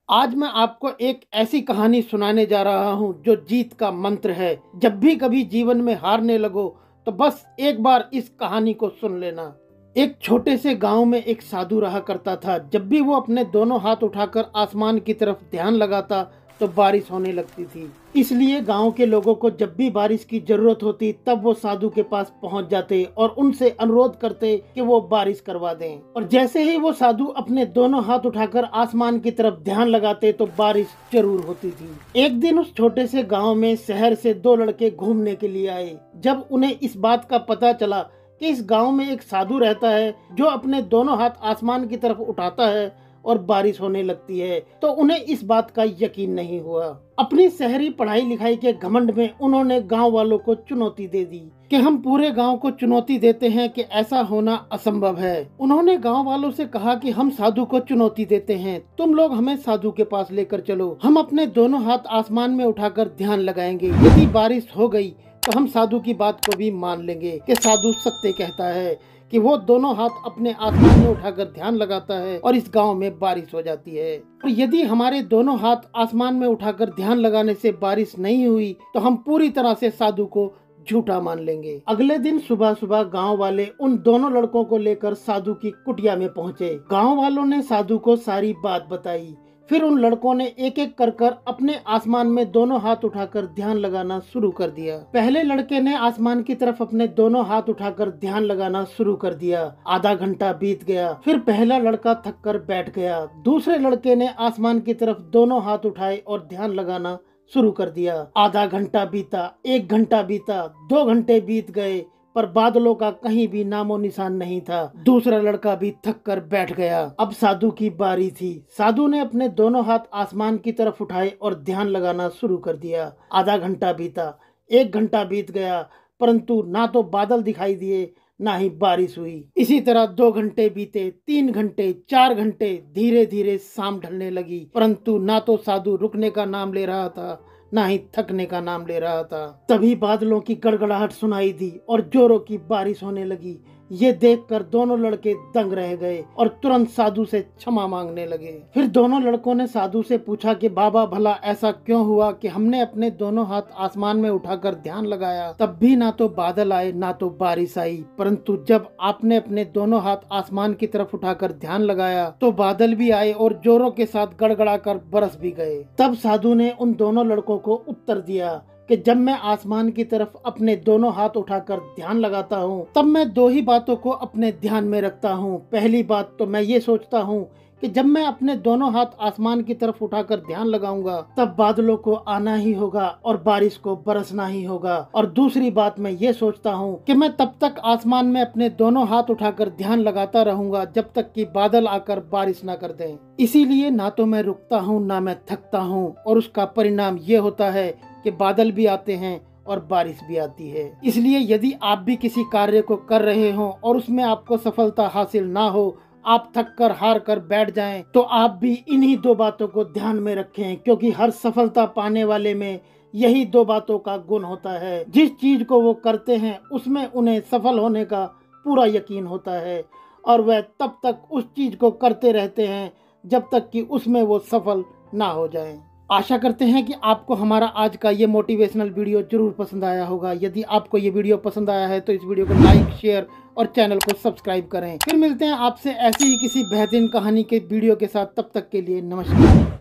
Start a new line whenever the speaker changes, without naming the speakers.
आज मैं आपको एक ऐसी कहानी सुनाने जा रहा हूँ जो जीत का मंत्र है। जब भी कभी जीवन में हारने लगो तो बस एक बार इस कहानी को सुन लेना। एक छोटे से गांव में एक साधु रहा करता था। जब भी वो अपने दोनों हाथ उठाकर आसमान की तरफ ध्यान लगाता तो बारिश होने लगती थी। इसलिए गांव के लोगों को जब भी बारिश की जरूरत होती तब वो साधु के पास पहुंच जाते और उनसे अनुरोध करते कि वो बारिश करवा दें। और जैसे ही वो साधु अपने दोनों हाथ उठाकर आसमान की तरफ ध्यान लगाते तो बारिश जरूर होती थी। एक दिन उस छोटे से गांव में शहर से दो लड़के घूमने के लिए आए। जब उन्हें इस बात का पता चला कि इस गांव में एक साधु रहता है जो अपने दोनों हाथ आसमान की तरफ उठाता है और बारिश होने लगती है, तो उन्हें इस बात का यकीन नहीं हुआ। अपनी शहरी पढ़ाई लिखाई के घमंड में उन्होंने गांव वालों को चुनौती दे दी कि हम पूरे गांव को चुनौती देते हैं कि ऐसा होना असंभव है। उन्होंने गांव वालों से कहा कि हम साधु को चुनौती देते हैं, तुम लोग हमें साधु के पास लेकर चलो। हम अपने दोनों हाथ आसमान में उठाकर ध्यान लगाएंगे। यदि बारिश हो गई तो हम साधु की बात को भी मान लेंगे कि साधु सत्य कहता है कि वो दोनों हाथ अपने आसमान में उठाकर ध्यान लगाता है और इस गांव में बारिश हो जाती है। और यदि हमारे दोनों हाथ आसमान में उठाकर ध्यान लगाने से बारिश नहीं हुई तो हम पूरी तरह से साधु को झूठा मान लेंगे। अगले दिन सुबह सुबह गांव वाले उन दोनों लड़कों को लेकर साधु की कुटिया में पहुंचे। गांव वालों ने साधु को सारी बात बताई। फिर उन लड़कों ने एक एक कर अपने आसमान में दोनों हाथ उठाकर ध्यान लगाना शुरू कर दिया। पहले लड़के ने आसमान की तरफ अपने दोनों हाथ उठाकर ध्यान लगाना शुरू कर दिया। आधा घंटा बीत गया। फिर पहला लड़का थक कर बैठ गया। दूसरे लड़के ने आसमान की तरफ दोनों हाथ उठाए और ध्यान लगाना शुरू कर दिया। आधा घंटा बीता, 1 घंटा बीता, 2 घंटे बीत गए, पर बादलों का कहीं भी नामो निशान नहीं था। दूसरा लड़का भी थक कर बैठ गया। अब साधु की बारी थी। साधु ने अपने दोनों हाथ आसमान की तरफ उठाए और ध्यान लगाना शुरू कर दिया। आधा घंटा बीता, 1 घंटा बीत गया, परंतु ना तो बादल दिखाई दिए ना ही बारिश हुई। इसी तरह 2 घंटे बीते, 3 घंटे, 4 घंटे, धीरे धीरे शाम ढलने लगी, परंतु ना तो साधु रुकने का नाम ले रहा था ना ही थकने का नाम ले रहा था। तभी बादलों की गड़गड़ाहट सुनाई दी और जोरों की बारिश होने लगी। ये देखकर दोनों लड़के दंग रह गए और तुरंत साधु से क्षमा मांगने लगे। फिर दोनों लड़कों ने साधु से पूछा कि बाबा भला ऐसा क्यों हुआ कि हमने अपने दोनों हाथ आसमान में उठाकर ध्यान लगाया, तब भी ना तो बादल आए ना तो बारिश आई, परंतु जब आपने अपने दोनों हाथ आसमान की तरफ उठाकर ध्यान लगाया तो बादल भी आए और जोरों के साथ गड़गड़ाकर बरस भी गए। तब साधु ने उन दोनों लड़कों को उत्तर दिया कि जब मैं आसमान की तरफ अपने दोनों हाथ उठाकर ध्यान लगाता हूँ तब मैं दो ही बातों को अपने ध्यान में रखता हूँ। पहली बात तो मैं ये सोचता हूँ कि जब मैं अपने दोनों हाथ आसमान की तरफ उठाकर ध्यान लगाऊंगा तब बादलों को आना ही होगा और बारिश को बरसना ही होगा। और दूसरी बात मैं ये सोचता हूँ कि मैं तब तक आसमान में अपने दोनों हाथ उठाकर ध्यान लगाता रहूंगा जब तक कि बादल आकर बारिश ना कर दें। इसीलिए ना तो मैं रुकता हूँ ना मैं थकता हूँ, और उसका परिणाम ये होता है कि बादल भी आते हैं और बारिश भी आती है। इसलिए यदि आप भी किसी कार्य को कर रहे हो और उसमें आपको सफलता हासिल ना हो, आप थक कर हार कर बैठ जाएं, तो आप भी इन्हीं दो बातों को ध्यान में रखें, क्योंकि हर सफलता पाने वाले में यही दो बातों का गुण होता है। जिस चीज को वो करते हैं उसमें उन्हें सफल होने का पूरा यकीन होता है और वह तब तक उस चीज को करते रहते हैं जब तक कि उसमें वो सफल ना हो जाएं। आशा करते हैं कि आपको हमारा आज का ये मोटिवेशनल वीडियो जरूर पसंद आया होगा। यदि आपको ये वीडियो पसंद आया है तो इस वीडियो को लाइक, शेयर और चैनल को सब्सक्राइब करें। फिर मिलते हैं आपसे ऐसी ही किसी बेहतरीन कहानी के वीडियो के साथ। तब तक के लिए नमस्कार।